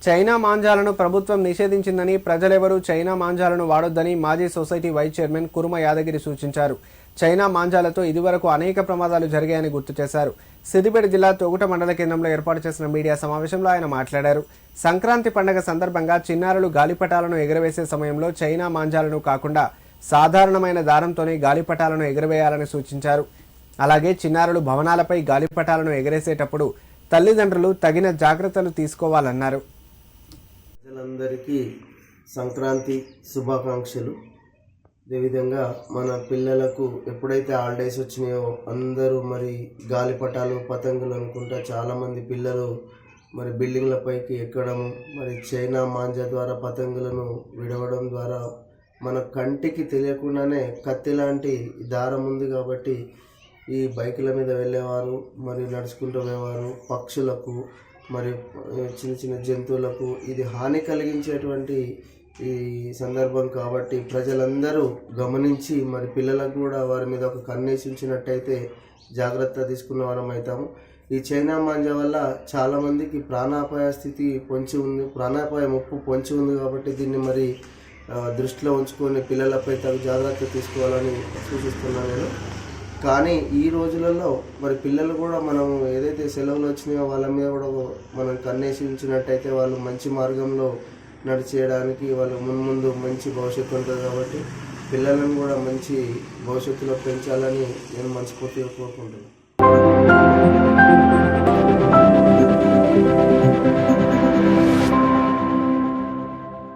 China మాంజాలను ప్రభుత్వం నిషేధించిందని, ప్రజలెవరూ China మాంజాలను వాడొద్దని మాజీ society vice chairman Kuruma Yadagiri సూచించారు. చైనా మాంజాలతో ఇదివరకు అనేక ప్రమాదాలు జరిగాయని గుర్తు చేశారు. సిద్దిపేట జిల్లా తొగుట మండల కేంద్రంలో ఏర్పాటు చేసిన మీడియా సమావేశంలో ఆయన మాట్లాడారు. సంక్రాంతి పండుగ సందర్భంగా చిన్నారులు గాలిపటాలను ఎగురవేసే సమయంలో చైనా మాంజాలను కాకుండా సాధారణమైన దారంతోనే గాలిపటాలను ఎగురవేయాలని సూచించారు. అలాగే చిన్నారులు భవనాలపై గాలిపటాలను ఎగరేసేటప్పుడు తల్లిదండ్రులు తగిన జాగ్రత్తలు తీసుకోవాలన్నారు. ప్రజలందరికీ సంక్రాంతి శుభాకాంక్షలు. అదేవిధంగా మన పిల్లలకు ఎప్పుడైతే హాలిడేస్ వచ్చినాయో అందరూ మరి గాలిపటాలు పతంగులు అనుకుంటా చాలామంది పిల్లలు మరి బిల్డింగ్ల పైకి ఎక్కడం, మరి చైనా మాంజా ద్వారా పతంగులను విడవడం ద్వారా మన కంటికి తెలియకుండానే కత్తి లాంటి దారం ఉంది కాబట్టి ఈ బైకుల మీద వెళ్ళేవారు, మరి నడుచుకుంటూ వెళ్ళేవారు, పక్షులకు మరి చిన్న చిన్న జంతువులకు ఇది హాని కలిగించేటువంటి ఈ సందర్భం కాబట్టి ప్రజలందరూ గమనించి మరి పిల్లలకు కూడా వారి మీద ఒక కన్నేసి ఉంచినట్టయితే జాగ్రత్త తీసుకున్న వారం అవుతాము. ఈ చైనా మాంజా వల్ల చాలామందికి ప్రాణాపాయ స్థితి పొంచి ఉంది, ప్రాణాపాయ ముప్పు పొంచి ఉంది కాబట్టి దీన్ని మరి దృష్టిలో ఉంచుకొని పిల్లలపై తగు జాగ్రత్త తీసుకోవాలని సూచిస్తున్నాను నేను. కానీ ఈ రోజులలో మరి పిల్లలు కూడా మనం ఏదైతే సెలవులు వచ్చినాయో వాళ్ళ మీద కూడా మనం కన్నేసి ఉంచినట్టయితే వాళ్ళు మంచి మార్గంలో నడిచేయడానికి వాళ్ళు మున్ముందు మంచి భవిష్యత్తు ఉంటుంది కాబట్టి పిల్లలను కూడా మంచి భవిష్యత్తులో పెంచాలని నేను మనస్ఫూర్తిగా కోరుకుంటున్నాను.